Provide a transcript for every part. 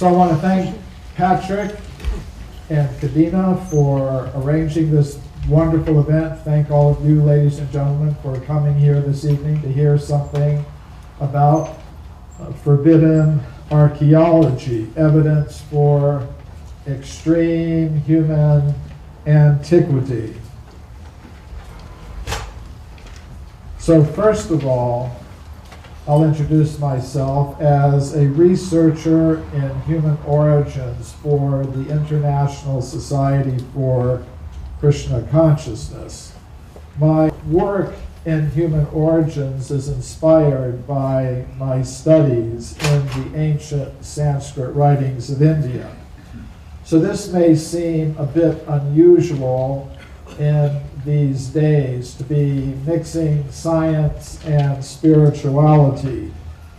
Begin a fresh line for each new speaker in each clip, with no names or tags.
So I want to thank Patrick and Kadena for arranging this wonderful event. Thank all of you, ladies and gentlemen, for coming here this evening to hear something about forbidden archaeology, evidence for extreme human antiquity. So first of all, I'll introduce myself as a researcher in human origins for the International Society for Krishna Consciousness. My work in human origins is inspired by my studies in the ancient Sanskrit writings of India. So this may seem a bit unusual in these days to be mixing science and spirituality,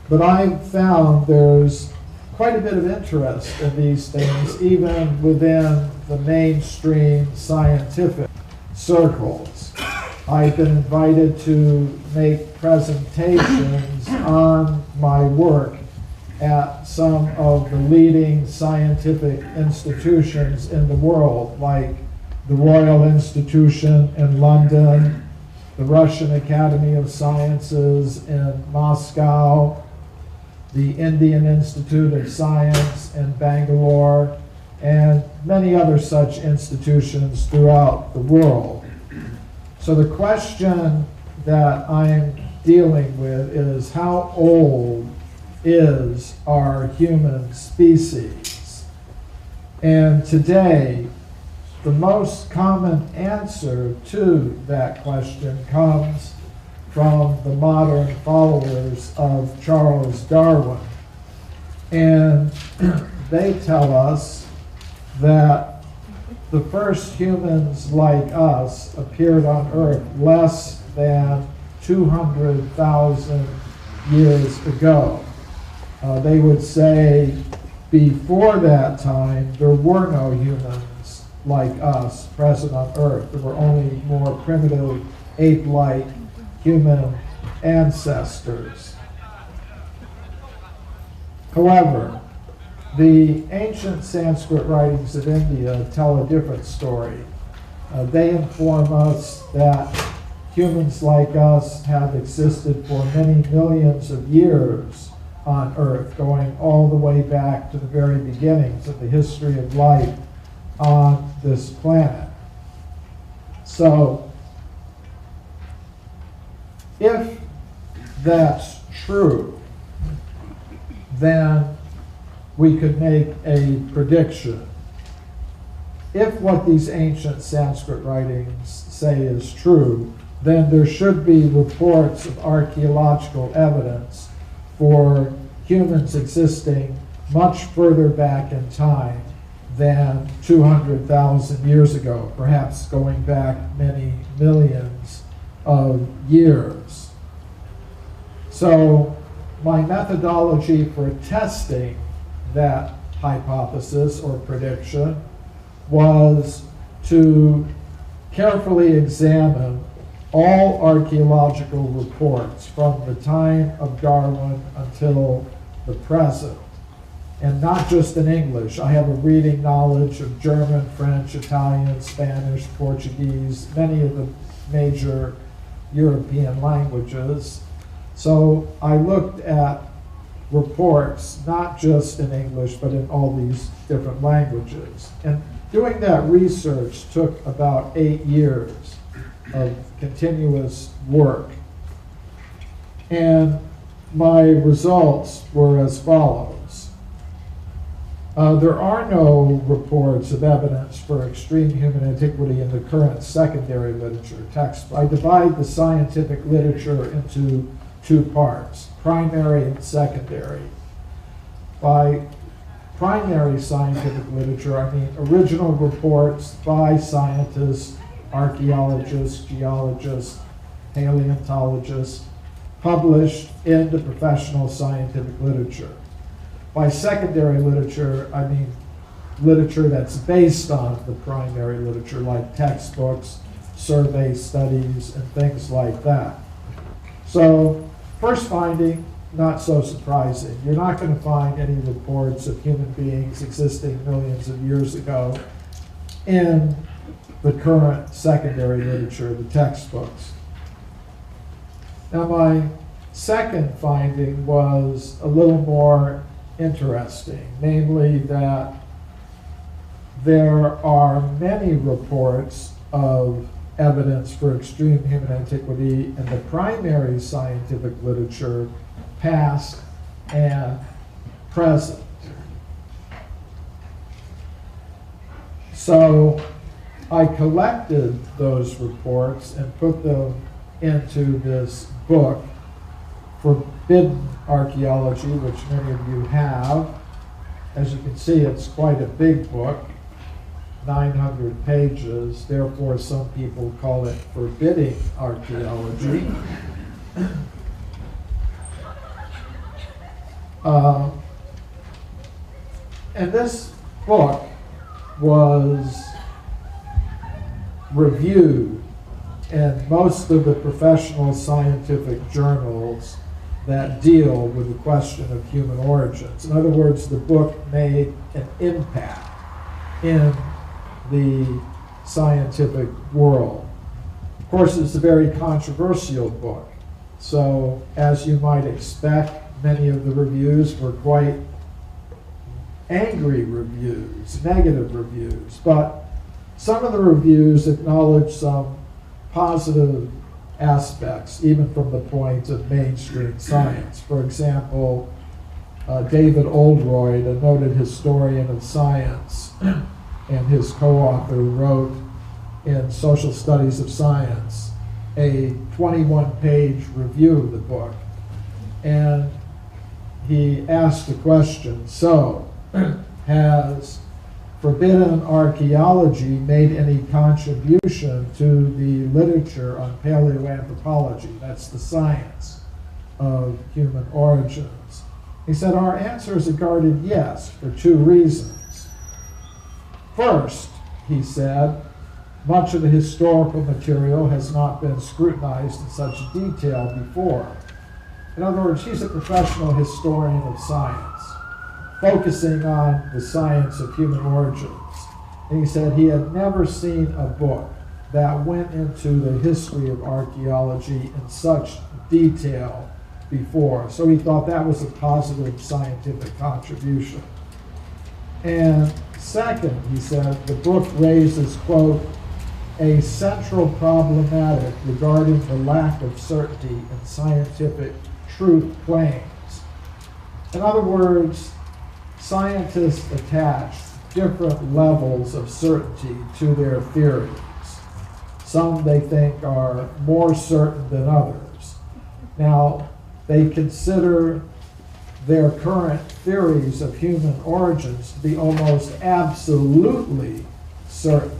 but I've found there's quite a bit of interest in these things even within the mainstream scientific circles. I've been invited to make presentations on my work at some of the leading scientific institutions in the world, like the Royal Institution in London, the Russian Academy of Sciences in Moscow, the Indian Institute of Science in Bangalore, and many other such institutions throughout the world. So the question that I'm dealing with is, how old is our human species? And today, the most common answer to that question comes from the modern followers of Charles Darwin. And they tell us that the first humans like us appeared on Earth less than 200,000 years ago. They would say before that time there were no humans like us present on Earth. There were only more primitive, ape-like human ancestors. However, the ancient Sanskrit writings of India tell a different story. They inform us that humans like us have existed for many millions of years on Earth, going all the way back to the very beginnings of the history of life on this planet. So, if that's true, then we could make a prediction. If what these ancient Sanskrit writings say is true, then there should be reports of archaeological evidence for humans existing much further back in time than 200,000 years ago, perhaps going back many millions of years. So my methodology for testing that hypothesis or prediction was to carefully examine all archaeological reports from the time of Darwin until the present, and not just in English. I have a reading knowledge of German, French, Italian, Spanish, Portuguese, many of the major European languages. So I looked at reports, not just in English, but in all these different languages. And doing that research took about 8 years of continuous work. And my results were as follows. There are no reports of evidence for extreme human antiquity in the current secondary literature text. I divide the scientific literature into two parts, primary and secondary. By primary scientific literature, I mean original reports by scientists, archaeologists, geologists, paleontologists, published in the professional scientific literature. By secondary literature, I mean literature that's based on the primary literature, like textbooks, survey studies, and things like that. So, first finding, not so surprising. You're not going to find any reports of human beings existing millions of years ago in the current secondary literature, the textbooks. Now, my second finding was a little more interesting, namely that there are many reports of evidence for extreme human antiquity in the primary scientific literature, past and present. So I collected those reports and put them into this book, Forbidden Archaeology, which many of you have. As you can see, it's quite a big book, 900 pages. Therefore, some people call it forbidding archaeology. And this book was reviewed in most of the professional scientific journals that deal with the question of human origins. In other words, the book made an impact in the scientific world. Of course, it's a very controversial book. So, as you might expect, many of the reviews were quite angry reviews, negative reviews. But some of the reviews acknowledge some positive aspects, even from the point of mainstream science. For example, David Oldroyd, a noted historian of science, and his co-author wrote in Social Studies of Science a 21-page review of the book. And he asked the question, so, has forbidden archaeology made any contribution to the literature on paleoanthropology? That's the science of human origins. He said, our answer is a guarded yes for two reasons. First, he said, much of the historical material has not been scrutinized in such detail before. In other words, he's a professional historian of science, focusing on the science of human origins. And he said he had never seen a book that went into the history of archaeology in such detail before. So he thought that was a positive scientific contribution. And second, he said, the book raises, quote, a central problematic regarding the lack of certainty in scientific truth claims. In other words, scientists attach different levels of certainty to their theories. Some they think are more certain than others. Now, they consider their current theories of human origins to be almost absolutely certain.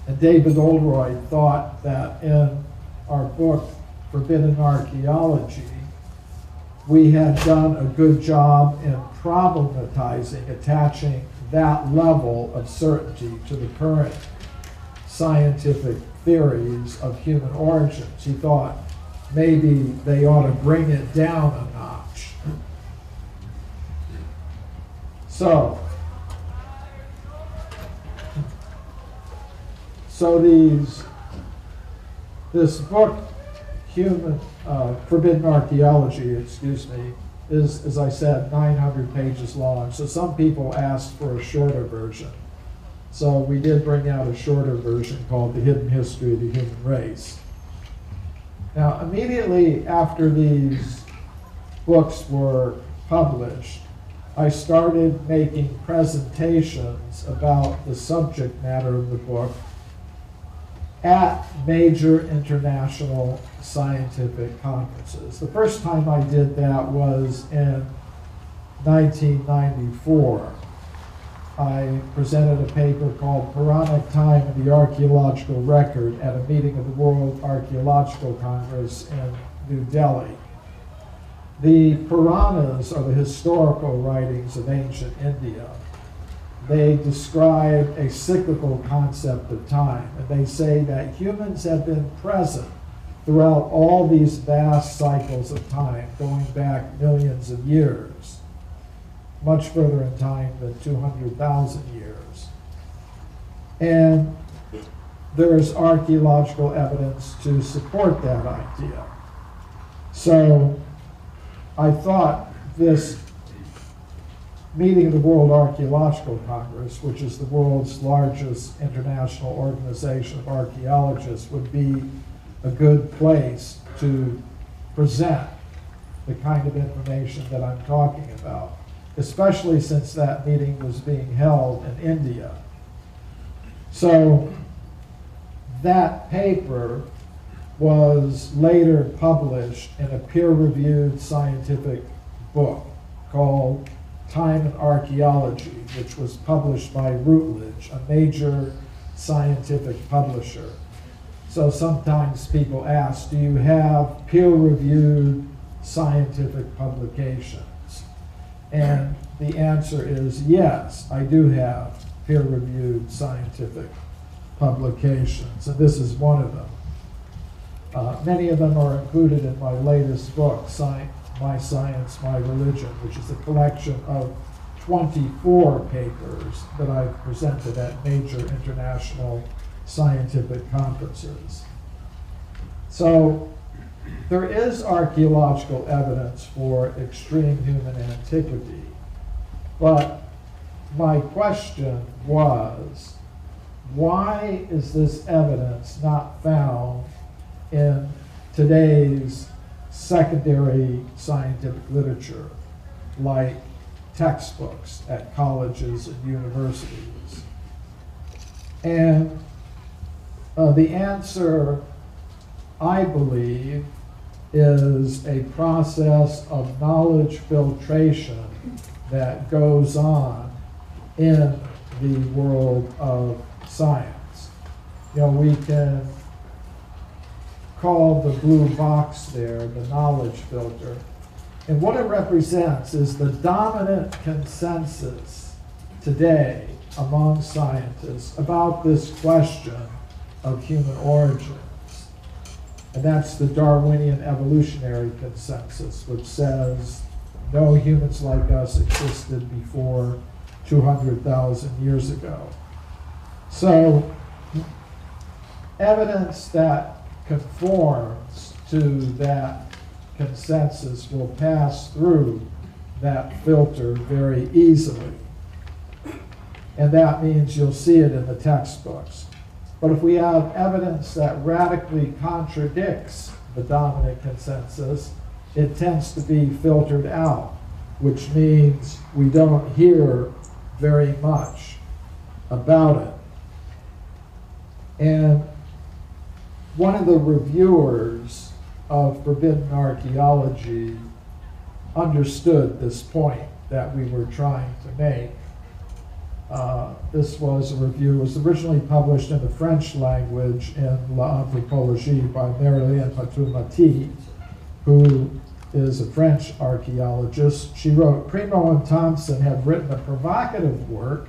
And David Oldroyd thought that in our book, Forbidden Archaeology, we had done a good job in problematizing, attaching that level of certainty to the current scientific theories of human origins. He thought maybe they ought to bring it down a notch. So this book, Forbidden Archaeology, is, as I said, 900 pages long. So some people asked for a shorter version. So we did bring out a shorter version called The Hidden History of the Human Race. Now, immediately after these books were published, I started making presentations about the subject matter of the book at major international scientific conferences. The first time I did that was in 1994. I presented a paper called Puranic Time in the Archaeological Record at a meeting of the World Archaeological Congress in New Delhi. The Puranas are the historical writings of ancient India. They describe a cyclical concept of time, and they say that humans have been present throughout all these vast cycles of time, going back millions of years, much further in time than 200,000 years. And there's archaeological evidence to support that idea. So I thought this meeting of the World Archaeological Congress, which is the world's largest international organization of archaeologists, would be a good place to present the kind of information that I'm talking about, especially since that meeting was being held in India. So that paper was later published in a peer-reviewed scientific book called Time and Archaeology, which was published by Routledge, a major scientific publisher. So sometimes people ask, do you have peer-reviewed scientific publications? And the answer is yes, I do have peer-reviewed scientific publications, and this is one of them. Many of them are included in my latest book, My Science, My Religion, which is a collection of 24 papers that I've presented at major international scientific conferences. So there is archaeological evidence for extreme human antiquity, but my question was, why is this evidence not found in today's secondary scientific literature, like textbooks at colleges and universities? And the answer, I believe, is a process of knowledge filtration that goes on in the world of science. You know, we can call the blue box there the knowledge filter. And what it represents is the dominant consensus today among scientists about this question of human origins. And that's the Darwinian evolutionary consensus, which says no humans like us existed before 200,000 years ago. So evidence that conforms to that consensus will pass through that filter very easily. And that means you'll see it in the textbooks. But if we have evidence that radically contradicts the dominant consensus, it tends to be filtered out, which means we don't hear very much about it. And one of the reviewers of Forbidden Archaeology understood this point that we were trying to make. This was a review, it was originally published in the French language in L'Anthropologie by Marilyn Patoumati, who is a French archaeologist. She wrote, Primo and Thompson have written a provocative work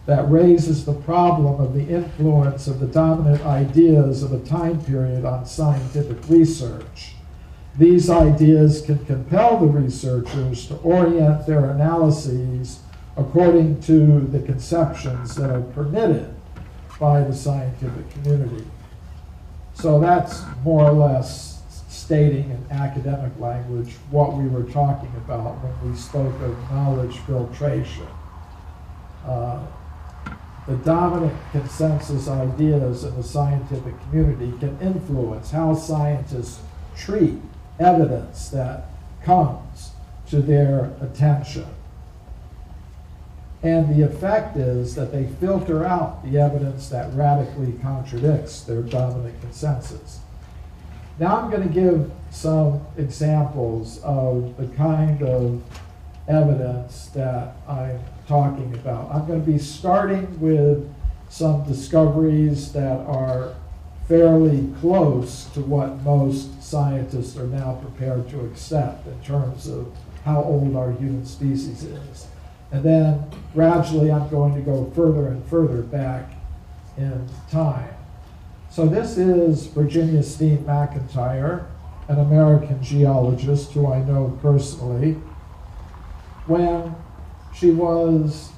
that raises the problem of the influence of the dominant ideas of a time period on scientific research. These ideas can compel the researchers to orient their analyses according to the conceptions that are permitted by the scientific community. So that's more or less stating in academic language what we were talking about when we spoke of knowledge filtration. The dominant consensus ideas in the scientific community can influence how scientists treat evidence that comes to their attention. And the effect is that they filter out the evidence that radically contradicts their dominant consensus. Now I'm going to give some examples of the kind of evidence that I'm talking about. I'm going to be starting with some discoveries that are fairly close to what most scientists are now prepared to accept in terms of how old our human species is. And then gradually I'm going to go further and further back in time. So this is Virginia Steen McIntyre, an American geologist who I know personally. When she was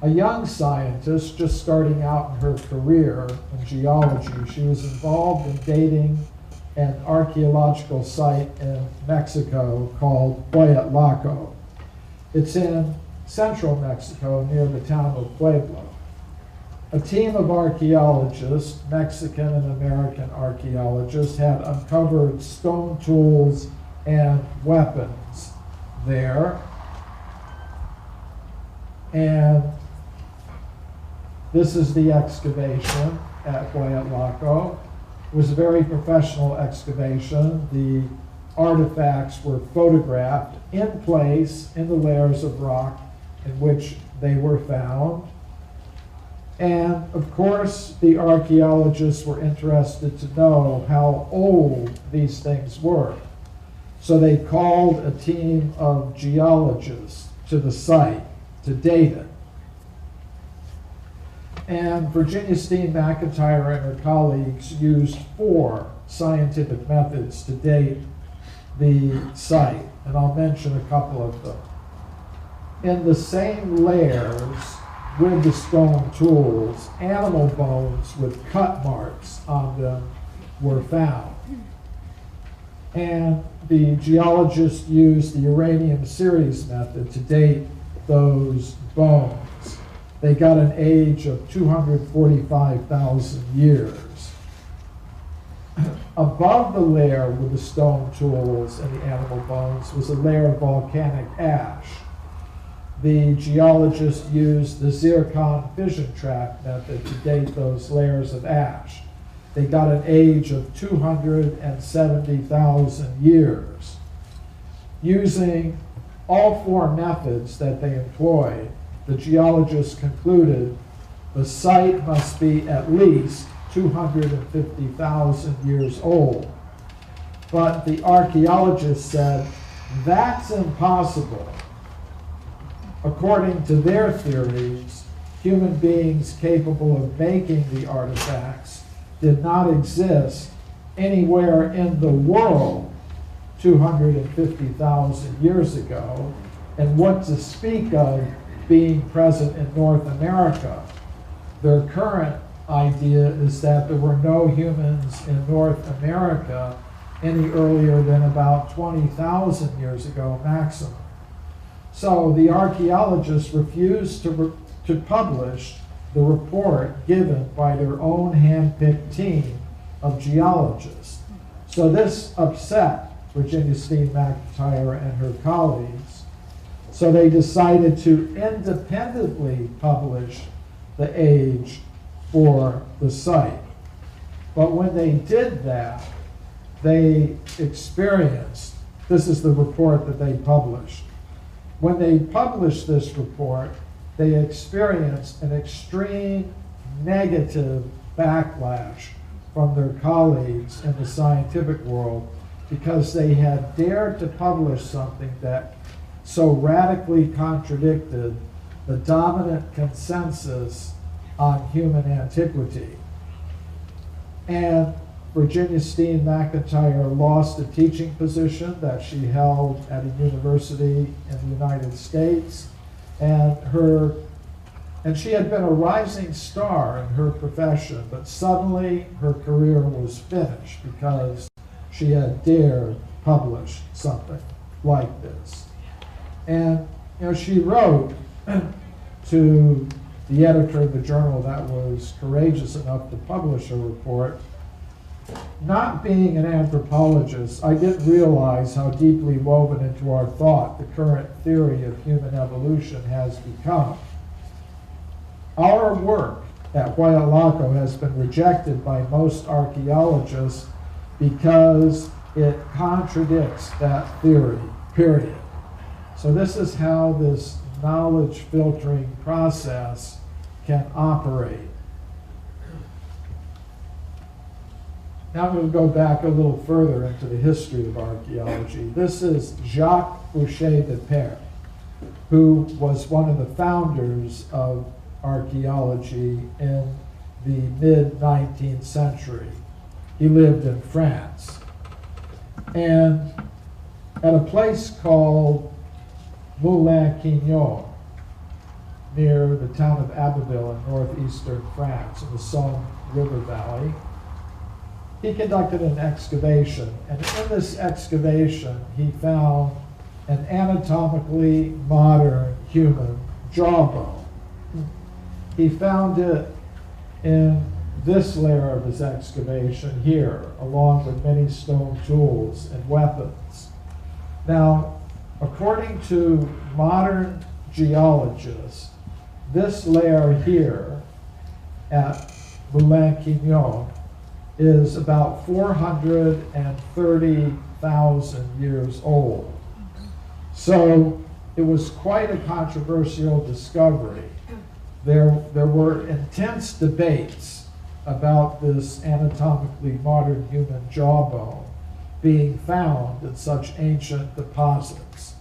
a young scientist just starting out in her career in geology, she was involved in dating an archaeological site in Mexico called Hueyatlaco. It's in central Mexico near the town of Puebla. A team of archaeologists, Mexican and American archaeologists, had uncovered stone tools and weapons there. And this is the excavation at Hueyatlaco. It was a very professional excavation. The artifacts were photographed in place in the layers of rock in which they were found. And of course, the archaeologists were interested to know how old these things were. So they called a team of geologists to the site to date it. And Virginia Steen McIntyre and her colleagues used 4 scientific methods to date the site, and I'll mention a couple of them. In the same layers with the stone tools, animal bones with cut marks on them were found. And the geologists used the uranium series method to date those bones. They got an age of 245,000 years. Above the layer with the stone tools and the animal bones was a layer of volcanic ash. The geologists used the zircon fission trap method to date those layers of ash. They got an age of 270,000 years. Using all 4 methods that they employed, the geologists concluded the site must be at least 250,000 years old. But the archaeologists said, that's impossible. According to their theories, human beings capable of making the artifacts did not exist anywhere in the world 250,000 years ago, and what to speak of being present in North America. Their current idea is that there were no humans in North America any earlier than about 20,000 years ago maximum. So the archaeologists refused to publish the report given by their own hand-picked team of geologists. So this upset Virginia Steen McIntyre and her colleagues. So they decided to independently publish the age for the site. But when they did that, they experienced, this is the report that they published. When they published this report, they experienced an extreme negative backlash from their colleagues in the scientific world because they had dared to publish something that so radically contradicted the dominant consensus on human antiquity. And Virginia Steen McIntyre lost a teaching position that she held at a university in the United States, and she had been a rising star in her profession, but suddenly her career was finished because she had dared publish something like this. And she wrote to the editor of the journal that was courageous enough to publish a report. Not being an anthropologist, I didn't realize how deeply woven into our thought the current theory of human evolution has become. Our work at Hueyatlaco has been rejected by most archaeologists because it contradicts that theory, period. So this is how this knowledge filtering process can operate. Now I'm going to go back a little further into the history of archaeology. This is Jacques Boucher de Pere, who was one of the founders of archaeology in the the mid-19th century. He lived in France. And at a place called Moulin-Quignon, near the town of Abbeville in northeastern France, in the Somme River Valley, he conducted an excavation. And in this excavation, he found an anatomically modern human jawbone. He found it in this layer of his excavation here, along with many stone tools and weapons. Now, according to modern geologists, this layer here at Moulin-Quignon is about 430,000 years old. So it was quite a controversial discovery. There were intense debates about this anatomically modern human jawbone being found in such ancient deposits.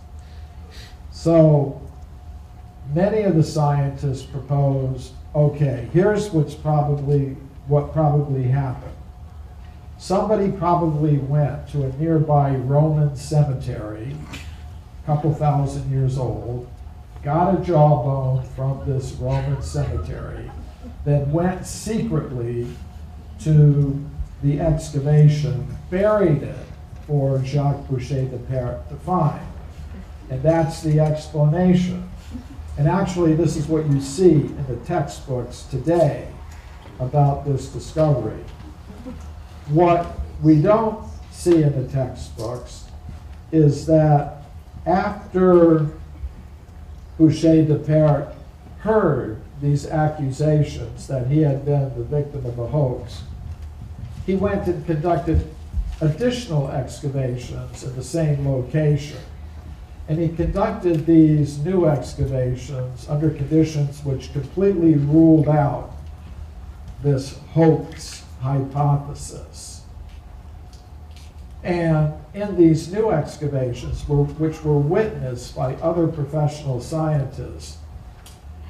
So many of the scientists proposed, okay, here's what probably happened. Somebody probably went to a nearby Roman cemetery, a couple thousand years old, got a jawbone from this Roman cemetery, then went secretly to the excavation, buried it for Jacques Boucher de Perret to find. And that's the explanation. And actually, this is what you see in the textbooks today about this discovery. What we don't see in the textbooks is that after Boucher de Perret heard these accusations that he had been the victim of a hoax, he went and conducted additional excavations in the same location. And he conducted these new excavations under conditions which completely ruled out this hoax hypothesis. And in these new excavations, which were witnessed by other professional scientists,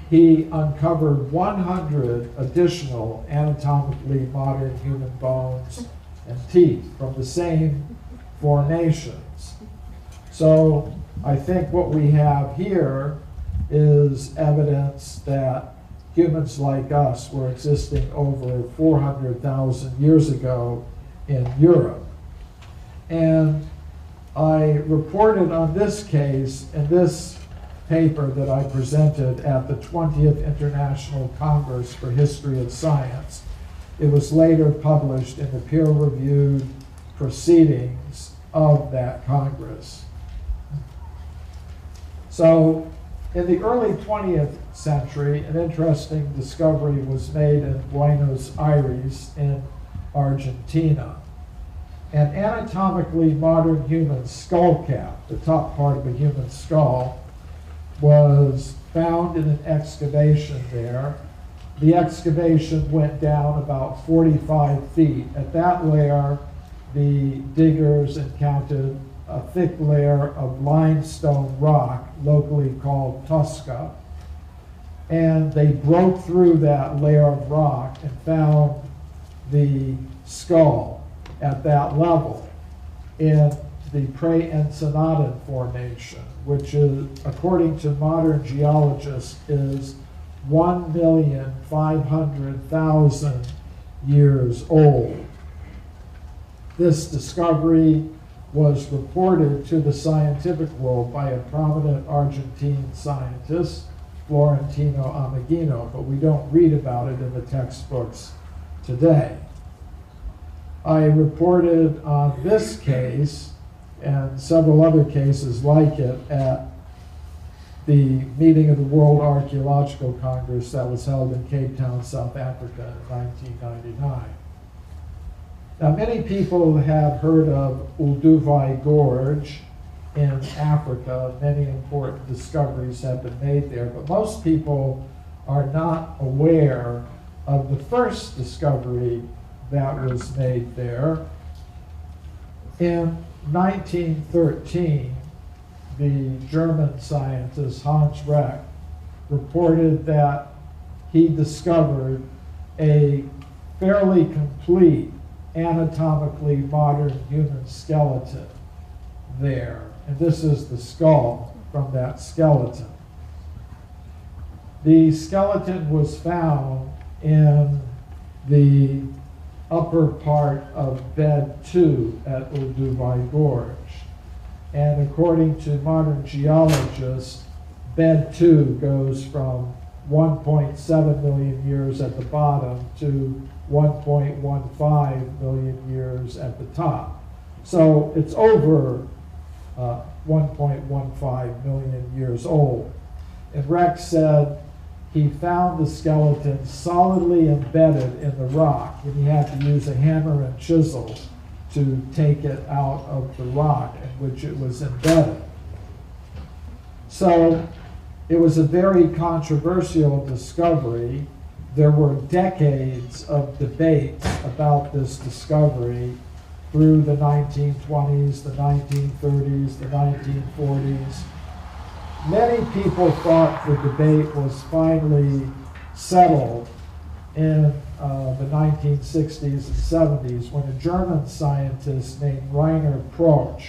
he uncovered 100 additional anatomically modern human bones and teeth from the same formations. So I think what we have here is evidence that humans like us were existing over 400,000 years ago in Europe. And I reported on this case in this paper that I presented at the 20th International Congress for History of Science. It was later published in the peer-reviewed proceedings of that Congress. So in the early 20th century, an interesting discovery was made in Buenos Aires in Argentina. An anatomically modern human skull cap, the top part of a human skull, was found in an excavation there. The excavation went down about 45 feet. At that layer, the diggers encountered a thick layer of limestone rock, locally called Tosca, and they broke through that layer of rock and found the skull at that level in the Pre-Ensenada Formation, which is, according to modern geologists, is 1,500,000 years old. This discovery was reported to the scientific world by a prominent Argentine scientist, Florentino Ameghino, but we don't read about it in the textbooks today. I reported on this case and several other cases like it at the meeting of the World Archaeological Congress that was held in Cape Town, South Africa in 1999. Now, many people have heard of Olduvai Gorge in Africa. Many important discoveries have been made there, but most people are not aware of the first discovery that was made there. In 1913, the German scientist Hans Reck reported that he discovered a fairly complete anatomically modern human skeleton there. And this is the skull from that skeleton. The skeleton was found in the upper part of bed 2 at Olduvai Gorge. And according to modern geologists, bed 2 goes from 1.7 million years at the bottom to 1.15 million years at the top. So it's over 1.15 million years old. And Rex said he found the skeleton solidly embedded in the rock, and he had to use a hammer and chisel to take it out of the rock in which it was embedded. So it was a very controversial discovery. There were decades of debate about this discovery through the 1920s, the 1930s, the 1940s. Many people thought the debate was finally settled in the 1960s and 70s when a German scientist named Rainer Proch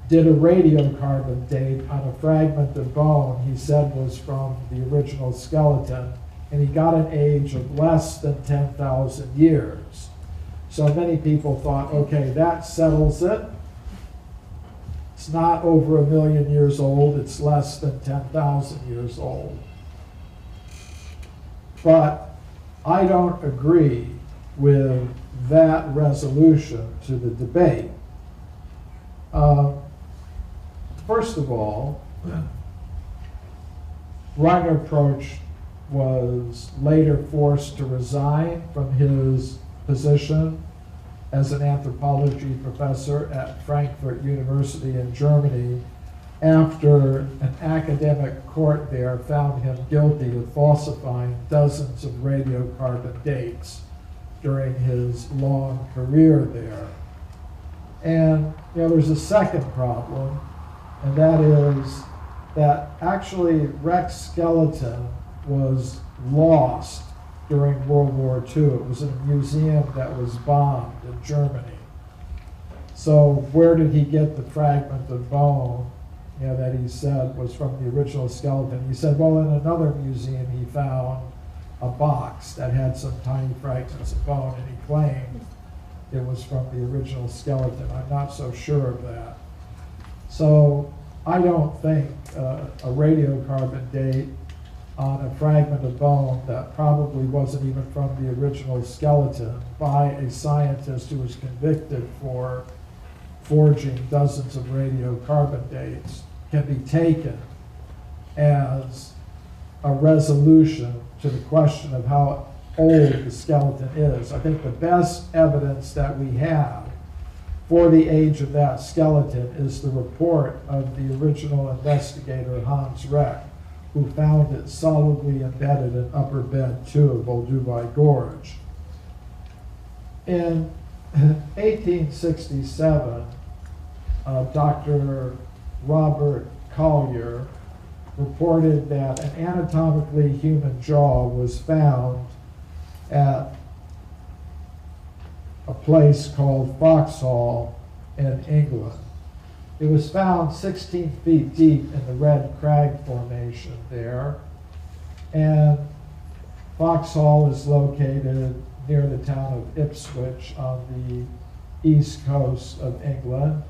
did a radiocarbon date on a fragment of bone he said was from the original skeleton, and he got an age of less than 10,000 years. So many people thought, okay, that settles it. It's not over 1 million years old, it's less than 10,000 years old. But I don't agree with that resolution to the debate. First of all, Rainer Proch was later forced to resign from his position as an anthropology professor at Frankfurt University in Germany after an academic court there found him guilty of falsifying dozens of radiocarbon dates during his long career there. And there's a second problem, and that is that actually Rex skeleton was lost during World War II. It was in a museum that was bombed in Germany. So where did he get the fragment of bone that he said was from the original skeleton? He said, well, in another museum he found a box that had some tiny fragments of bone, and he claimed it was from the original skeleton. I'm not so sure of that. So I don't think a radiocarbon date on a fragment of bone that probably wasn't even from the original skeleton by a scientist who was convicted for forging dozens of radiocarbon dates can be taken as a resolution to the question of how old the skeleton is. I think the best evidence that we have for the age of that skeleton is the report of the original investigator, Hans Reck, who found it solidly embedded in upper bed 2 of Olduvai Gorge. In 1867, Dr. Robert Collier reported that an anatomically human jaw was found at a place called Foxhall in England. It was found 16 feet deep in the Red Crag Formation there, and Foxhall is located near the town of Ipswich on the east coast of England.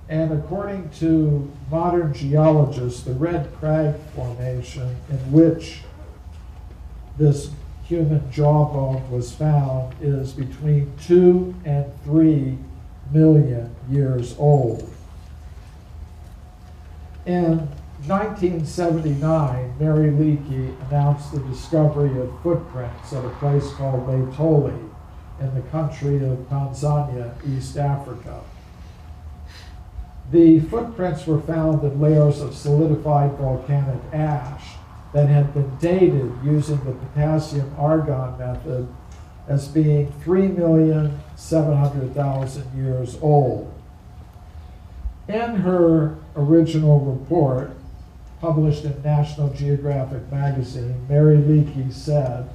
And according to modern geologists, the Red Crag Formation in which this human jawbone was found is between 2 and 3 million years old. In 1979, Mary Leakey announced the discovery of footprints at a place called Laetoli in the country of Tanzania, East Africa. The footprints were found in layers of solidified volcanic ash that had been dated using the potassium-argon method as being 3,700,000 years old. In her original report, published in National Geographic magazine, Mary Leakey said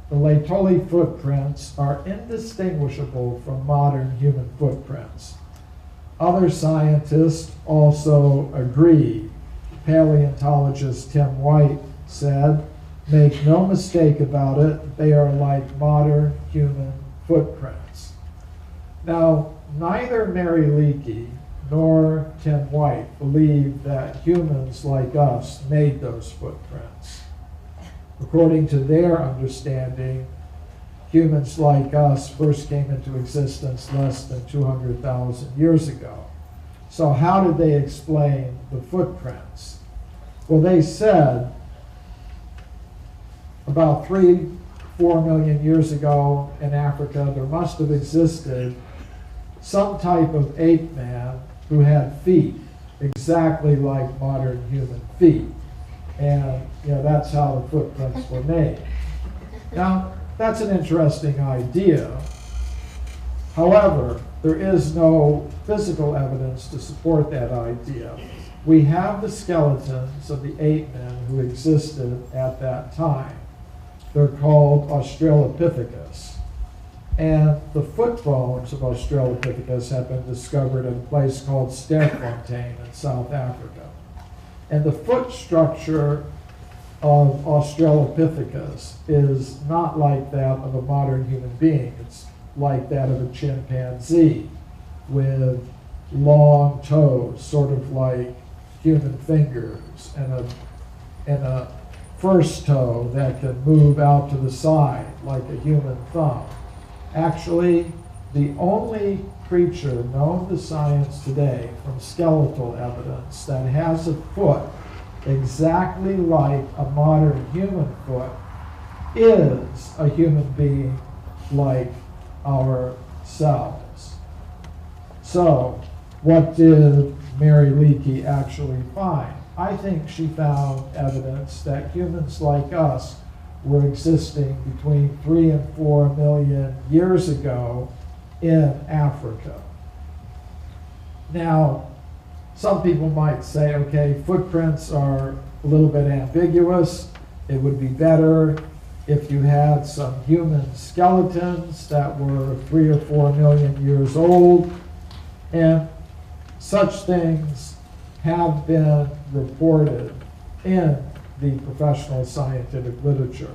the Laetoli footprints are indistinguishable from modern human footprints. Other scientists also agree. Paleontologist Tim White said, "Make no mistake about it, they are like modern human footprints." Now, neither Mary Leakey nor Tim White believe that humans like us made those footprints. According to their understanding, humans like us first came into existence less than 200,000 years ago. So how did they explain the footprints? Well, they said about 3-4 million years ago in Africa, there must have existed some type of ape man who had feet exactly like modern human feet. And that's how the footprints were made. Now, that's an interesting idea. However, there is no physical evidence to support that idea. We have the skeletons of the ape men who existed at that time. They're called Australopithecus. And the foot bones of Australopithecus have been discovered in a place called Sterkfontein in South Africa. And the foot structure of Australopithecus is not like that of a modern human being. It's like that of a chimpanzee with long toes, sort of like human fingers, and a first toe that can move out to the side like a human thumb. Actually, the only creature known to science today from skeletal evidence that has a foot exactly like a modern human foot is a human being like ourselves. So, what did Mary Leakey actually find? I think she found evidence that humans like us were existing between 3 and 4 million years ago in Africa. Now, some people might say, okay, footprints are a little bit ambiguous. It would be better if you had some human skeletons that were 3 or 4 million years old. And such things have been reported in the professional scientific literature.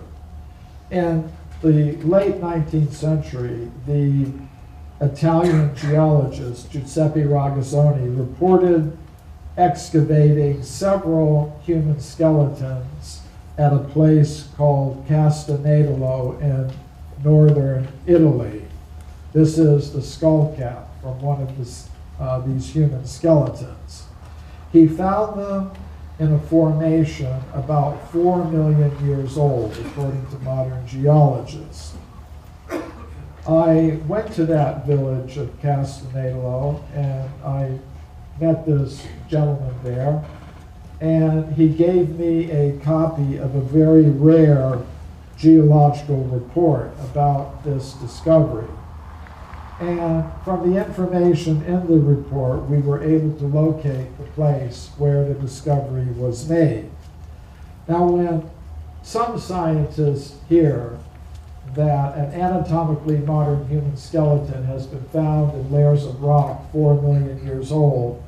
In the late 19th century, the Italian geologist Giuseppe Ragazzoni reported excavating several human skeletons at a place called Castanedolo in northern Italy. This is the skull cap from one of these human skeletons. He found them in a formation about 4 million years old, according to modern geologists. I went to that village of Castanedolo, and I met this gentleman there, and he gave me a copy of a very rare geological report about this discovery. And from the information in the report, we were able to locate the place where the discovery was made. Now, when some scientists hear that an anatomically modern human skeleton has been found in layers of rock 4 million years old,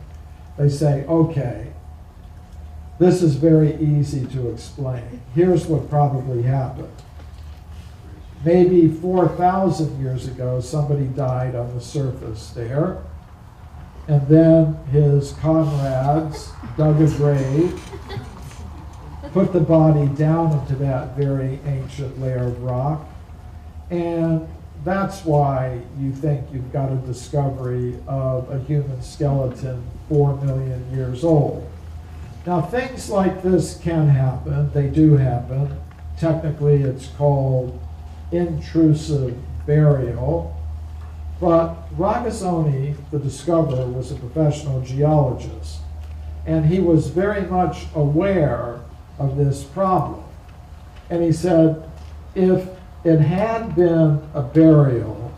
they say, okay, this is very easy to explain. Here's what probably happened. Maybe 4,000 years ago, somebody died on the surface there, and then his comrades dug a grave, put the body down into that very ancient layer of rock, and that's why you think you've got a discovery of a human skeleton 4 million years old. Now, things like this can happen. They do happen. Technically, it's called intrusive burial. But Ragazzoni, the discoverer, was a professional geologist, and he was very much aware of this problem. And he said, if it had been a burial,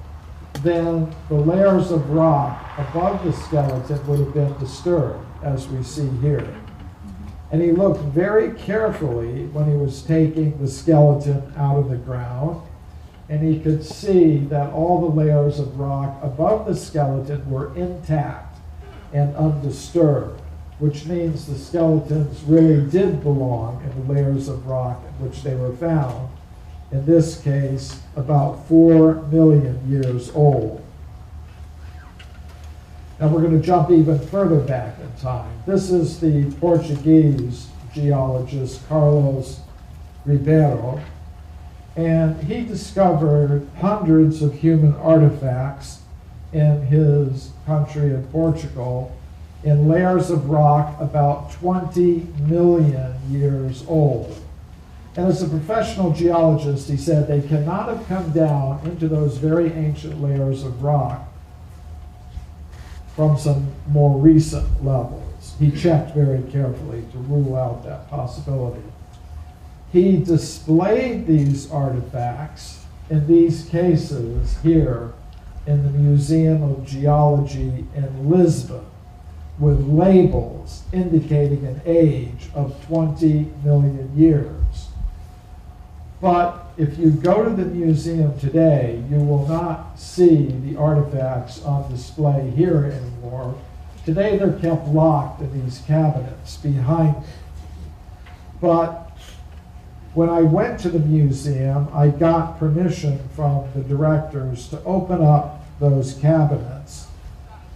then the layers of rock above the skeleton would have been disturbed, as we see here. And he looked very carefully when he was taking the skeleton out of the ground. and he could see that all the layers of rock above the skeleton were intact and undisturbed, which means the skeletons really did belong in the layers of rock in which they were found, in this case about 4 million years old. Now we're going to jump even further back in time. This is the Portuguese geologist Carlos Ribeiro, and he discovered hundreds of human artifacts in his country of Portugal in layers of rock about 20 million years old. And as a professional geologist, he said they cannot have come down into those very ancient layers of rock from some more recent levels. He checked very carefully to rule out that possibility. He displayed these artifacts in these cases here in the Museum of Geology in Lisbon with labels indicating an age of 20 million years. But if you go to the museum today, you will not see the artifacts on display here anymore. Today they're kept locked in these cabinets behind me. But when I went to the museum, I got permission from the directors to open up those cabinets,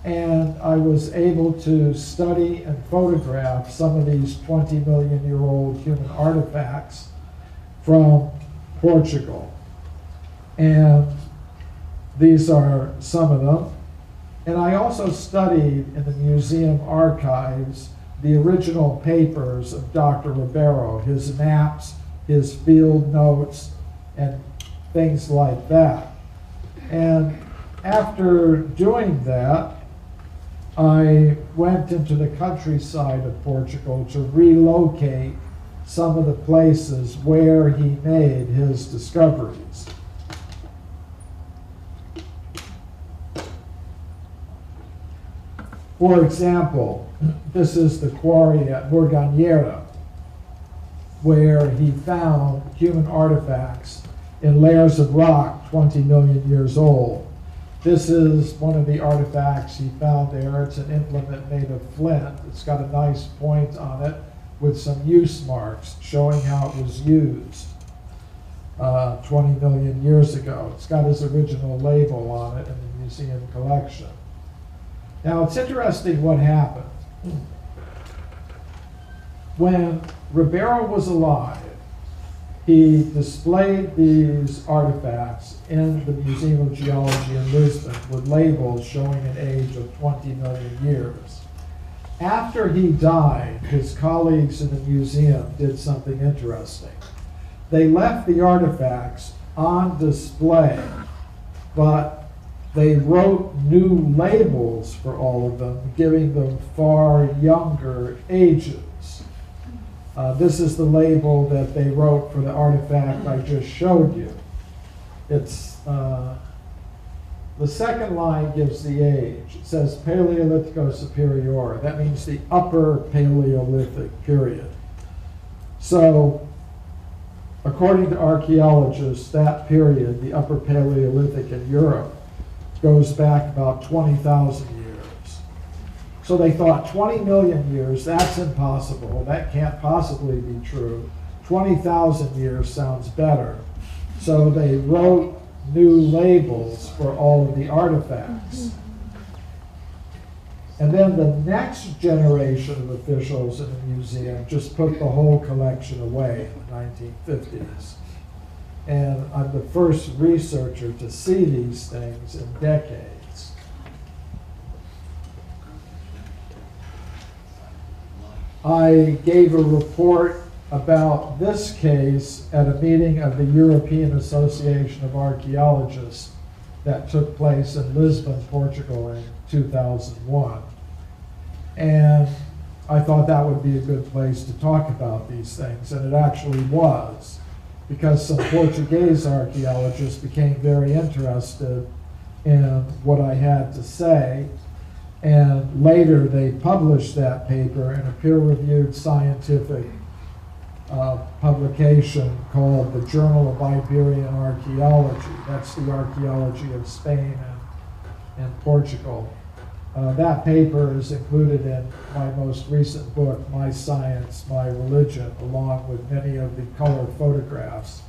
and I was able to study and photograph some of these 20-million-year-old human artifacts from Portugal. And these are some of them. And I also studied in the museum archives the original papers of Dr. Ribeiro, his maps, his field notes, and things like that. And after doing that, I went into the countryside of Portugal to relocate some of the places where he made his discoveries. For example, this is the quarry at Morganheira, where he found human artifacts in layers of rock 20 million years old. This is one of the artifacts he found there. It's an implement made of flint. It's got a nice point on it with some use marks showing how it was used 20 million years ago. It's got his original label on it in the museum collection. Now it's interesting what happened. When Ribeiro was alive, he displayed these artifacts in the Museum of Geology in Lisbon with labels showing an age of 20 million years. After he died, his colleagues in the museum did something interesting. They left the artifacts on display, but they wrote new labels for all of them, giving them far younger ages. This is the label that they wrote for the artifact I just showed you. It's the second line gives the age. It says Paleolithico Superior. That means the upper Paleolithic period. So, according to archaeologists, that period, the upper Paleolithic in Europe, goes back about 20,000 years. So they thought 20 million years, that's impossible. That can't possibly be true. 20,000 years sounds better. So they wrote new labels for all of the artifacts. And then the next generation of officials in the museum just put the whole collection away in the 1950s. And I'm the first researcher to see these things in decades. I gave a report about this case at a meeting of the European Association of Archaeologists that took place in Lisbon, Portugal in 2001. And I thought that would be a good place to talk about these things, and it actually was, because some Portuguese archaeologists became very interested in what I had to say, and later they published that paper in a peer-reviewed scientific publication called the Journal of Iberian Archaeology. That's the archaeology of Spain and Portugal. That paper is included in my most recent book, My Science, My Religion, along with many of the color photographs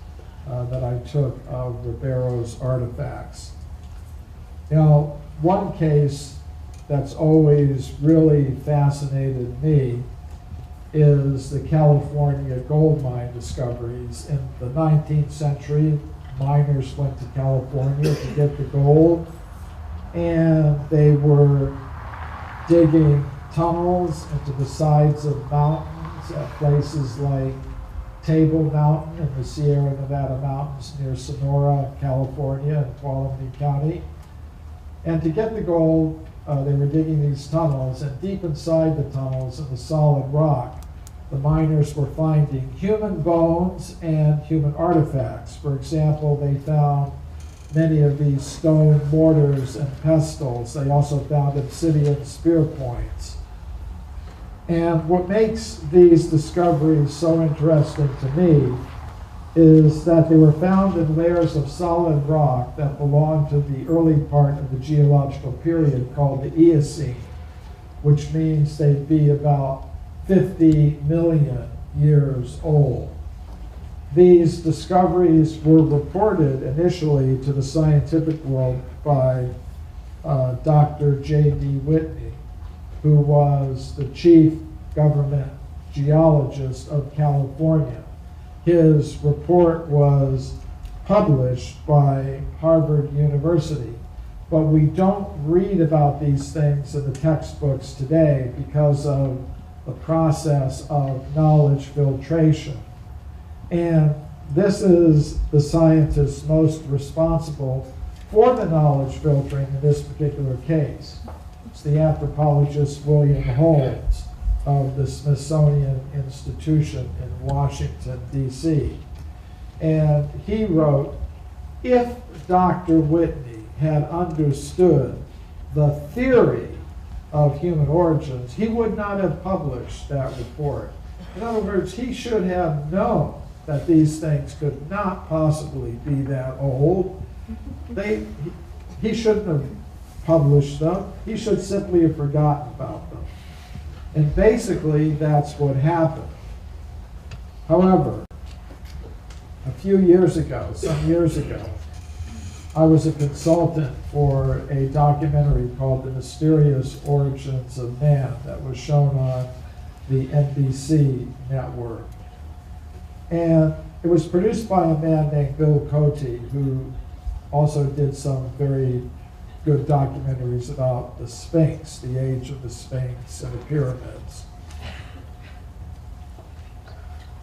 that I took of Ribeiro's artifacts. Now, one case that's always really fascinated me is the California gold mine discoveries. In the 19th century, miners went to California to get the gold, and they were digging tunnels into the sides of mountains at places like Table Mountain in the Sierra Nevada mountains near Sonora, California, and Tuolumne County. And to get the gold, they were digging these tunnels, and deep inside the tunnels in the solid rock, the miners were finding human bones and human artifacts. For example, they found many of these stone mortars and pestles. They also found obsidian spear points. And what makes these discoveries so interesting to me is that they were found in layers of solid rock that belonged to the early part of the geological period called the Eocene, which means they'd be about 50 million years old. These discoveries were reported initially to the scientific world by Dr. J.D. Whitney, who was the chief government geologist of California. His report was published by Harvard University, but we don't read about these things in the textbooks today because of the process of knowledge filtration. And this is the scientist most responsible for the knowledge filtering in this particular case. It's the anthropologist William Holmes of the Smithsonian Institution in Washington, D.C. And he wrote, if Dr. Whitney had understood the theory of human origins, he would not have published that report. In other words, he should have known that these things could not possibly be that old. He shouldn't have published them. He should simply have forgotten about them. And basically, that's what happened. However, a few years ago, some years ago, I was a consultant for a documentary called The Mysterious Origins of Man that was shown on the NBC network. And it was produced by a man named Bill Cote, who also did some very good documentaries about the Sphinx, the age of the Sphinx and the pyramids.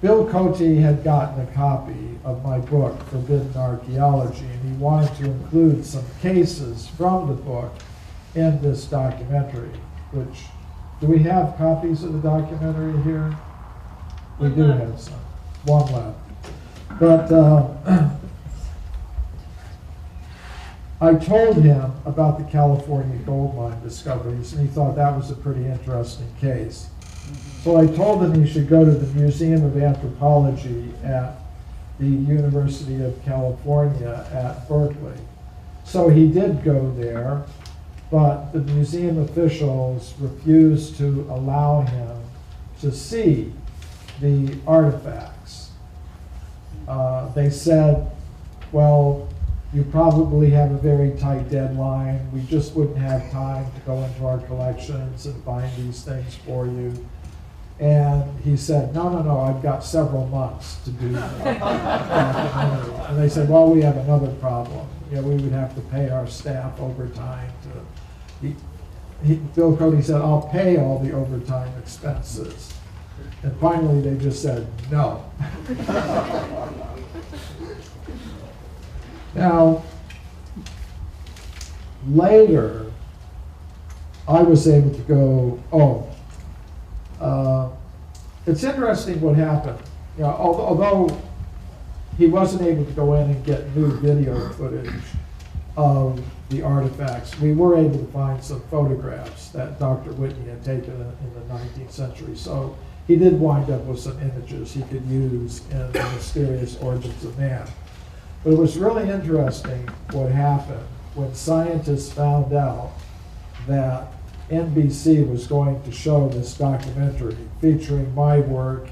Bill Cote had gotten a copy of my book, Forbidden Archaeology, and he wanted to include some cases from the book in this documentary, which, do we have copies of the documentary here? We do have some. One left. But I told him about the California gold mine discoveries, and he thought that was a pretty interesting case. So I told him he should go to the Museum of Anthropology at the University of California at Berkeley. So he did go there, but the museum officials refused to allow him to see the artifacts. They said, well, you probably have a very tight deadline. We just wouldn't have time to go into our collections and find these things for you. And he said, no, I've got several months to do that. And they said, well, we have another problem. We would have to pay our staff overtime. Bill Cote said, I'll pay all the overtime expenses. And finally, they just said, no. Now, later, I was able to go, it's interesting what happened. Although he wasn't able to go in and get new video footage of the artifacts, we were able to find some photographs that Dr. Whitney had taken in the 19th century. So he did wind up with some images he could use in The Mysterious Origins of Man. But it was really interesting what happened when scientists found out that NBC was going to show this documentary featuring my work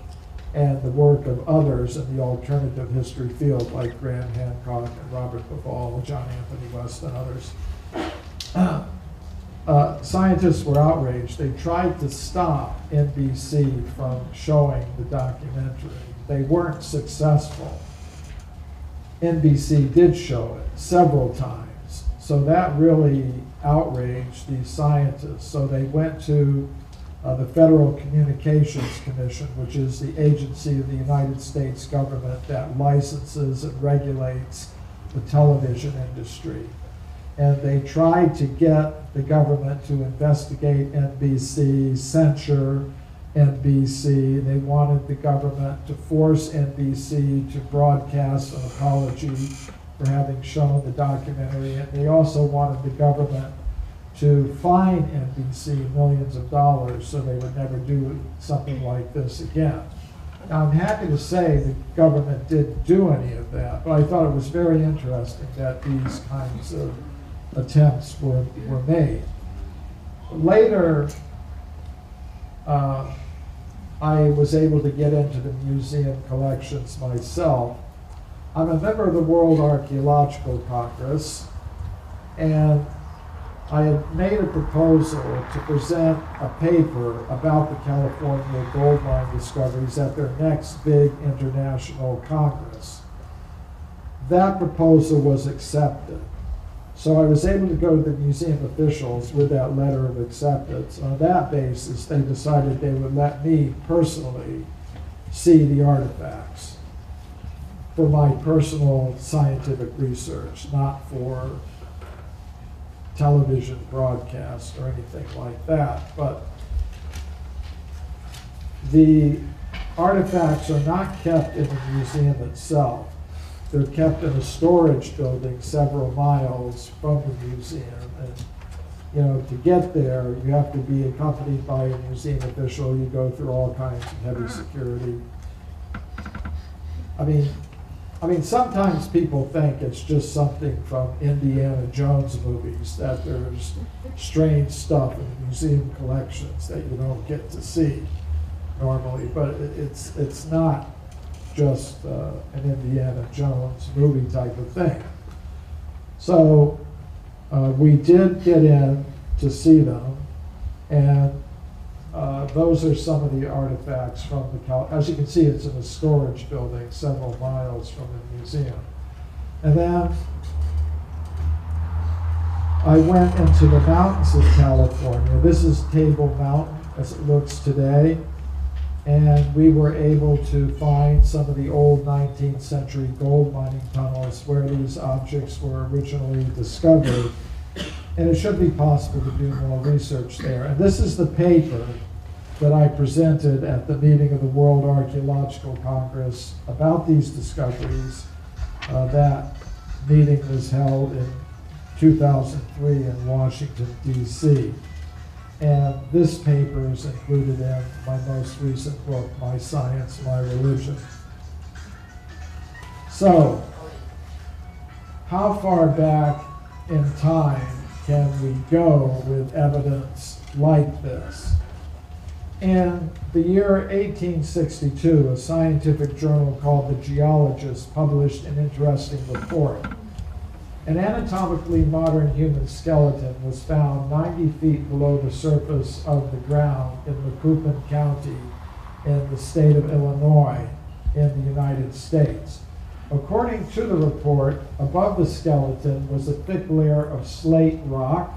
and the work of others in the alternative history field, like Graham Hancock and Robert Ball, John Anthony West, and others. Scientists were outraged. They tried to stop NBC from showing the documentary. They weren't successful. NBC did show it several times. So that really outraged these scientists. So they went to the Federal Communications Commission, which is the agency of the United States government that licenses and regulates the television industry. And they tried to get the government to investigate NBC, censure NBC. They wanted the government to force NBC to broadcast an apology for having shown the documentary. And they also wanted the government to fine NBC millions of dollars so they would never do something like this again. Now, I'm happy to say the government didn't do any of that, but I thought it was very interesting that these kinds of attempts were made. Later, I was able to get into the museum collections myself. I'm a member of the World Archaeological Congress, and I had made a proposal to present a paper about the California gold mine discoveries at their next big international congress. That proposal was accepted. So I was able to go to the museum officials with that letter of acceptance. On that basis, they decided they would let me personally see the artifacts for my personal scientific research, not for television broadcast or anything like that. But the artifacts are not kept in the museum itself. They're kept in a storage building several miles from the museum. And, you know, to get there, you have to be accompanied by a museum official. You go through all kinds of heavy security. I mean, sometimes people think it's just something from Indiana Jones movies, that there's strange stuff in the museum collections that you don't get to see normally, but it's not just an Indiana Jones movie type of thing. So we did get in to see them, and those are some of the artifacts from the as you can see, it's in a storage building several miles from the museum. And then I went into the mountains of California. This is Table Mountain as it looks today. And we were able to find some of the old 19th century gold mining tunnels where these objects were originally discovered. And it should be possible to do more research there. And this is the paper that I presented at the meeting of the World Archaeological Congress about these discoveries. That meeting was held in 2003 in Washington, D.C. And this paper is included in my most recent book, My Science, My Religion. So, how far back in time can we go with evidence like this? In the year 1862, a scientific journal called The Geologist published an interesting report. An anatomically modern human skeleton was found 90 feet below the surface of the ground in Macoupin County in the state of Illinois in the United States. According to the report, above the skeleton was a thick layer of slate rock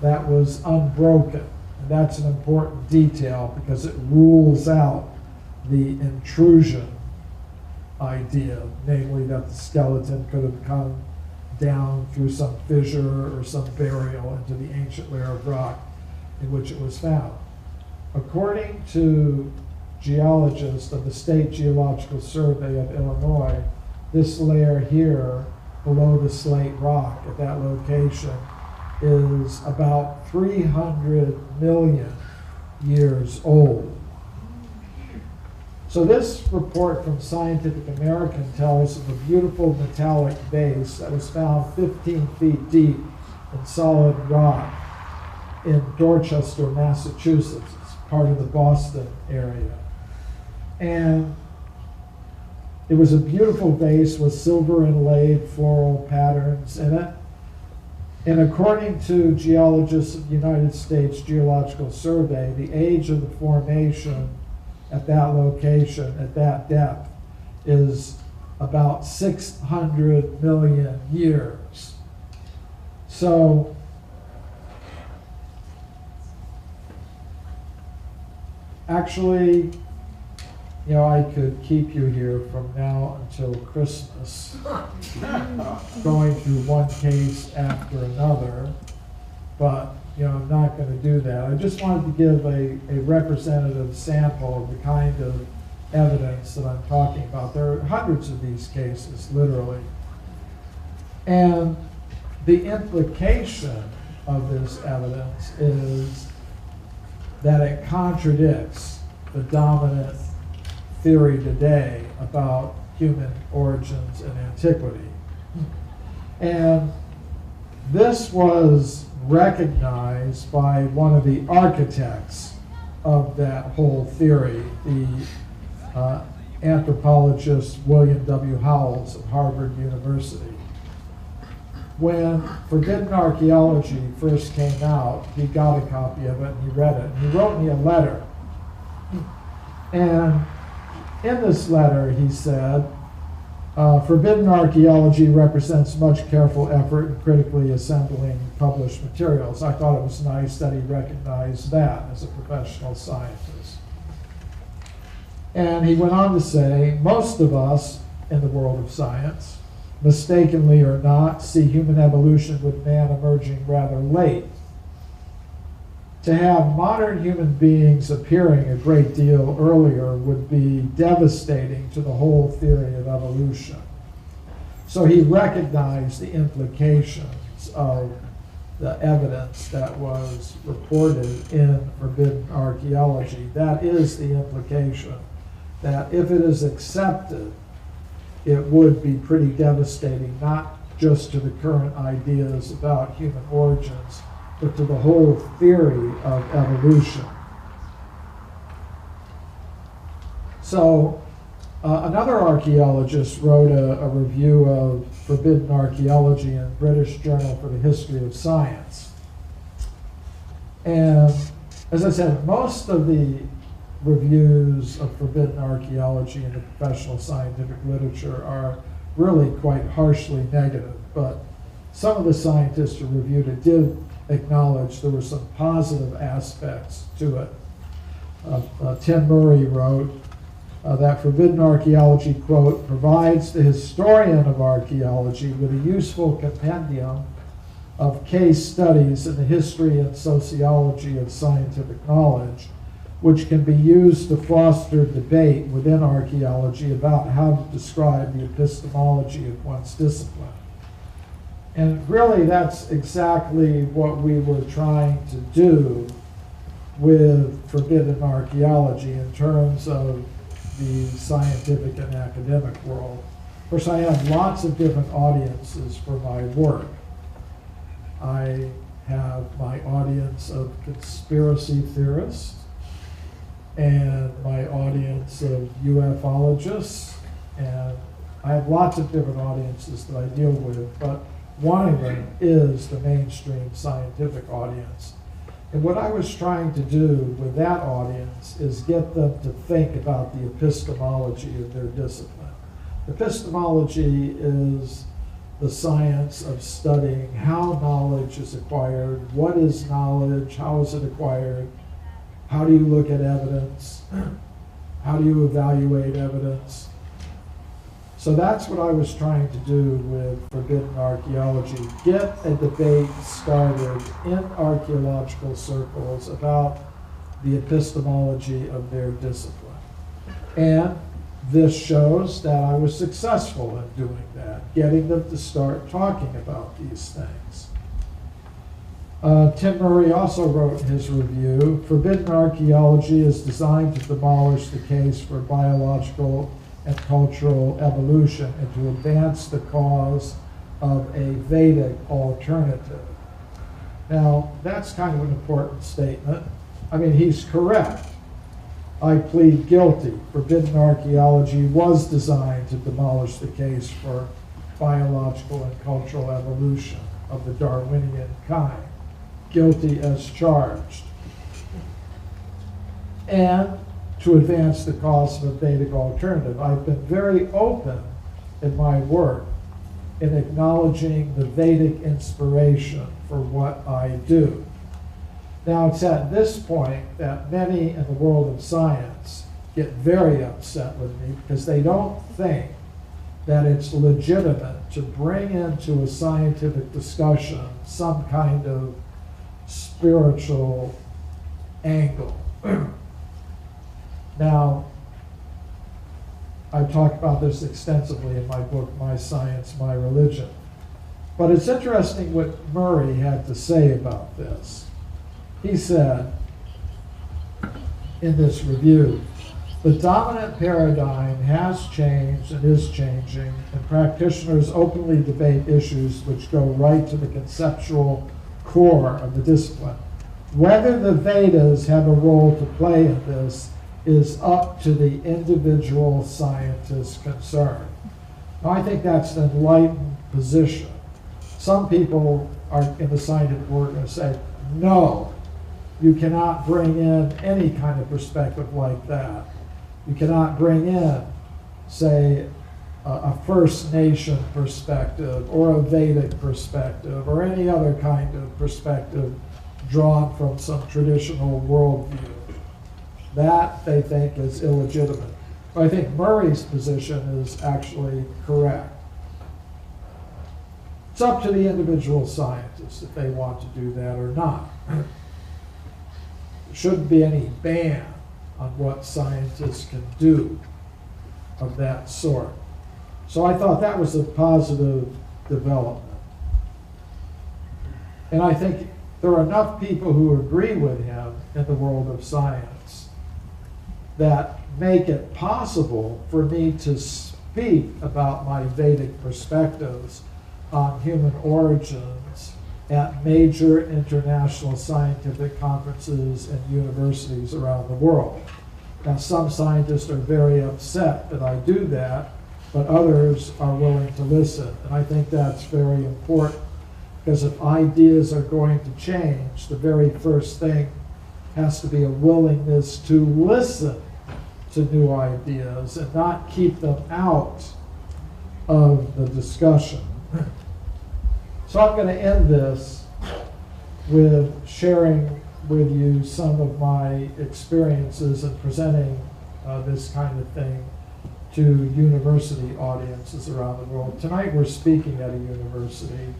that was unbroken. And that's an important detail because it rules out the intrusion idea, namely that the skeleton could have come down through some fissure or some burial into the ancient layer of rock in which it was found. According to geologists of the State Geological Survey of Illinois, this layer here below the slate rock at that location is about 300 million years old. So this report from Scientific American tells of a beautiful metallic vase that was found 15 feet deep in solid rock in Dorchester, Massachusetts. It's part of the Boston area. And it was a beautiful vase with silver inlaid floral patterns in it. And according to geologists of the United States Geological Survey, the age of the formation at that location, at that depth, is about 600 million years. So actually, you know, I could keep you here from now until Christmas, going through one case after another, but you know, I'm not going to do that. I just wanted to give a representative sample of the kind of evidence that I'm talking about. There are hundreds of these cases, literally. And the implication of this evidence is that it contradicts the dominant theory today about human origins and antiquity. And this was recognized by one of the architects of that whole theory, the anthropologist William W. Howells of Harvard University. When Forbidden Archaeology first came out, he got a copy of it and he read it. And he wrote me a letter. And in this letter, he said, Forbidden Archaeology represents much careful effort in critically assembling published materials. I thought it was nice that he recognized that as a professional scientist. And he went on to say, most of us in the world of science, mistakenly or not, see human evolution with man emerging rather late. To have modern human beings appearing a great deal earlier would be devastating to the whole theory of evolution. So he recognized the implications of the evidence that was reported in Forbidden Archaeology. That is the implication, that if it is accepted, it would be pretty devastating, not just to the current ideas about human origins, but to the whole theory of evolution. So another archaeologist wrote a review of Forbidden Archaeology in British Journal for the History of Science. And as I said, most of the reviews of Forbidden Archaeology in the professional scientific literature are really quite harshly negative, but some of the scientists who reviewed it did acknowledge there were some positive aspects to it. Tim Murray wrote that Forbidden Archaeology, quote, provides the historian of archaeology with a useful compendium of case studies in the history and sociology of scientific knowledge, which can be used to foster debate within archaeology about how to describe the epistemology of one's discipline. And really, that's exactly what we were trying to do with Forbidden Archaeology in terms of the scientific and academic world. Of course, I have lots of different audiences for my work. I have my audience of conspiracy theorists and my audience of ufologists, and I have lots of different audiences that I deal with, but one of them is the mainstream scientific audience. And what I was trying to do with that audience is get them to think about the epistemology of their discipline. Epistemology is the science of studying how knowledge is acquired, what is knowledge, how is it acquired, how do you look at evidence, how do you evaluate evidence. So that's what I was trying to do with Forbidden Archaeology, get a debate started in archaeological circles about the epistemology of their discipline. And this shows that I was successful in doing that, getting them to start talking about these things. Tim Murray also wrote in his review, forbidden archaeology is designed to demolish the case for biological and cultural evolution and to advance the cause of a Vedic alternative. Now, that's kind of an important statement. I mean, he's correct. I plead guilty. Forbidden archaeology was designed to demolish the case for biological and cultural evolution of the Darwinian kind. Guilty as charged. And to advance the cause of a Vedic alternative. I've been very open in my work in acknowledging the Vedic inspiration for what I do. Now, it's at this point that many in the world of science get very upset with me because they don't think that it's legitimate to bring into a scientific discussion some kind of spiritual angle. Now, I talk about this extensively in my book, My Science, My Religion. But it's interesting what Murray had to say about this. He said in this review, the dominant paradigm has changed and is changing, and practitioners openly debate issues which go right to the conceptual core of the discipline. Whether the Vedas have a role to play in this is up to the individual scientist concerned. Now, I think that's an enlightened position. Some people are in the scientific world going to say, no, you cannot bring in any kind of perspective like that. You cannot bring in, say, a First Nation perspective or a Vedic perspective or any other kind of perspective drawn from some traditional worldview. That, they think, is illegitimate. But I think Murray's position is actually correct. It's up to the individual scientists if they want to do that or not. There shouldn't be any ban on what scientists can do of that sort. So I thought that was a positive development. And I think there are enough people who agree with him in the world of science that make it possible for me to speak about my Vedic perspectives on human origins at major international scientific conferences and universities around the world. Now, some scientists are very upset that I do that, but others are willing to listen. And I think that's very important, because if ideas are going to change, the very first thing has to be a willingness to listen to new ideas and not keep them out of the discussion. So I'm going to end this with sharing with you some of my experiences in presenting this kind of thing to university audiences around the world. Tonight we're speaking at a university.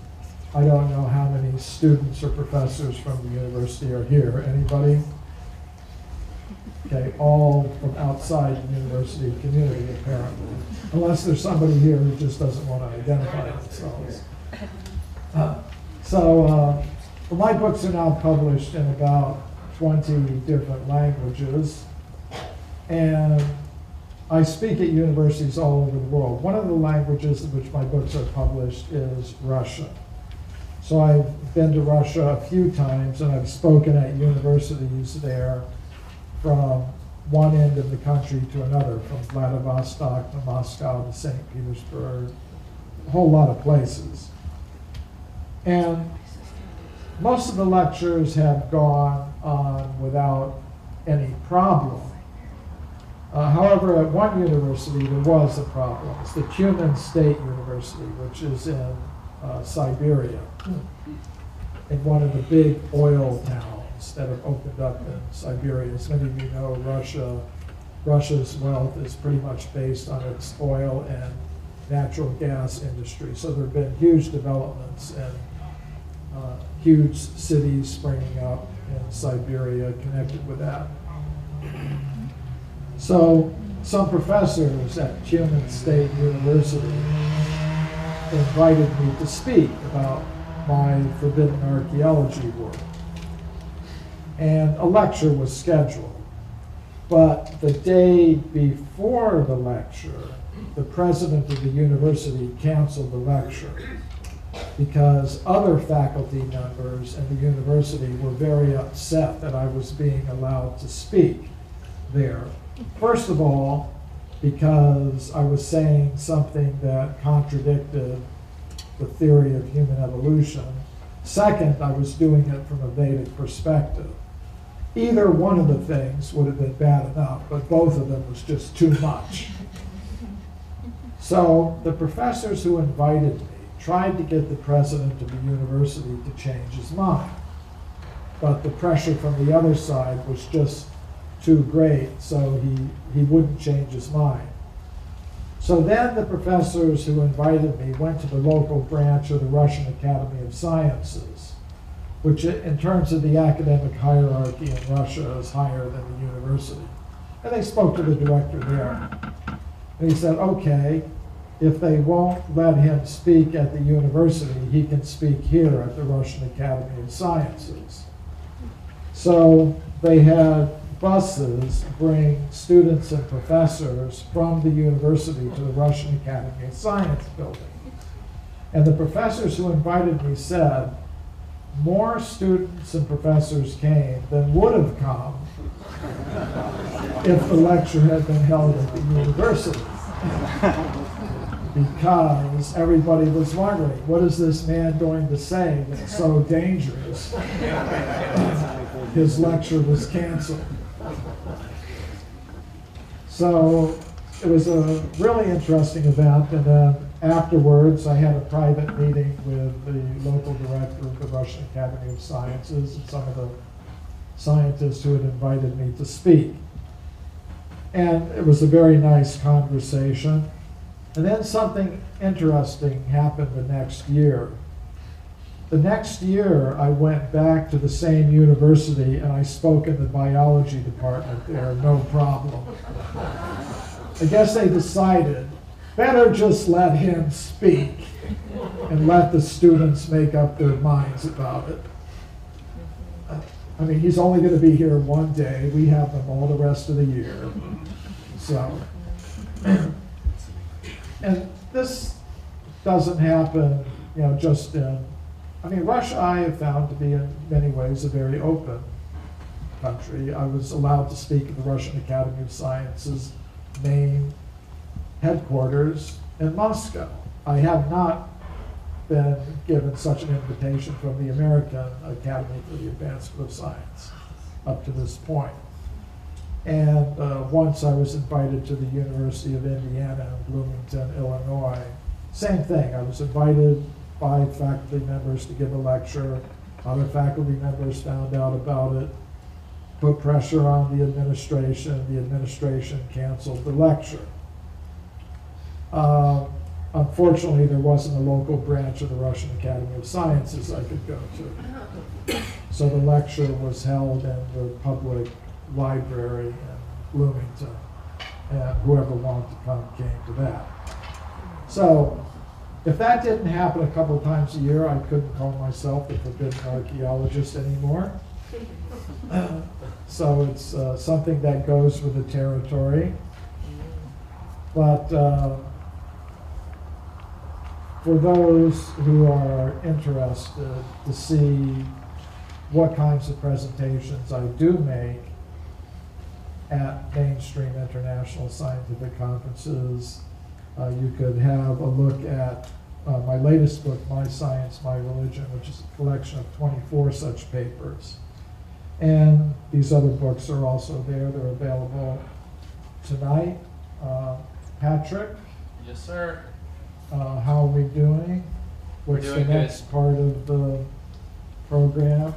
I don't know how many students or professors from the university are here. Anybody? Okay, all from outside the university community, apparently. Unless there's somebody here who just doesn't want to identify themselves. Well, my books are now published in about 20 different languages, and I speak at universities all over the world. One of the languages in which my books are published is Russian. So I've been to Russia a few times, and I've spoken at universities there from one end of the country to another, from Vladivostok to Moscow to St. Petersburg, a whole lot of places. And most of the lectures have gone on without any problem. However, at one university there was a problem. It's the Tyumen State University, which is in Siberia, in one of the big oil towns that have opened up in Siberia. As many of you know, Russia's wealth is pretty much based on its oil and natural gas industry. So there have been huge developments and huge cities springing up in Siberia connected with that. So some professors at Tyumen State University invited me to speak about my forbidden archaeology work. And a lecture was scheduled. But the day before the lecture, the president of the university canceled the lecture because other faculty members in the university were very upset that I was being allowed to speak there. First of all, because I was saying something that contradicted the theory of human evolution. Second, I was doing it from a Vedic perspective. Either one of the things would have been bad enough, but both of them was just too much. So the professors who invited me tried to get the president of the university to change his mind. But the pressure from the other side was just too great, so he wouldn't change his mind. So then the professors who invited me went to the local branch of the Russian Academy of Sciences, which in terms of the academic hierarchy in Russia is higher than the university. And they spoke to the director there. And he said, okay, if they won't let him speak at the university, he can speak here at the Russian Academy of Sciences. So they had buses bring students and professors from the university to the Russian Academy of Science building. And the professors who invited me said, more students and professors came than would have come if the lecture had been held at the university. Because everybody was wondering, what is this man going to say that's so dangerous? His lecture was canceled. So it was a really interesting event, and then afterwards I had a private meeting with the local director of the Russian Academy of Sciences and some of the scientists who had invited me to speak. And it was a very nice conversation. And then something interesting happened the next year. The next year, I went back to the same university and I spoke in the biology department there, no problem. I guess they decided, better just let him speak and let the students make up their minds about it. I mean, he's only going to be here one day. We have them all the rest of the year. So, and this doesn't happen, you know, just in, I mean, Russia I have found to be in many ways a very open country. I was allowed to speak at the Russian Academy of Sciences main headquarters in Moscow. I have not been given such an invitation from the American Academy for the Advancement of Science up to this point. And once I was invited to the University of Indiana in Bloomington, Illinois. Same thing, I was invited by faculty members to give a lecture. Other faculty members found out about it, put pressure on the administration canceled the lecture. Unfortunately, there wasn't a local branch of the Russian Academy of Sciences I could go to. So the lecture was held in the public library in Bloomington, and whoever wanted to come came to that. So if that didn't happen a couple of times a year, I couldn't call myself a forbidden archaeologist anymore. So it's something that goes with the territory. But for those who are interested to see what kinds of presentations I do make at mainstream international scientific conferences, you could have a look at my latest book, My Science, My Religion, which is a collection of 24 such papers. And these other books are also there. They're available tonight. Patrick?
Yes, sir.
How are we doing? What's the next part of the program?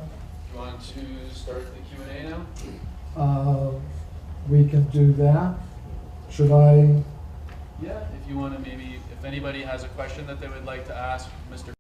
You want to start the Q&A now?
We can do that. Should I?
Yeah, if you want to maybe, if anybody has a question that they would like to ask Mr.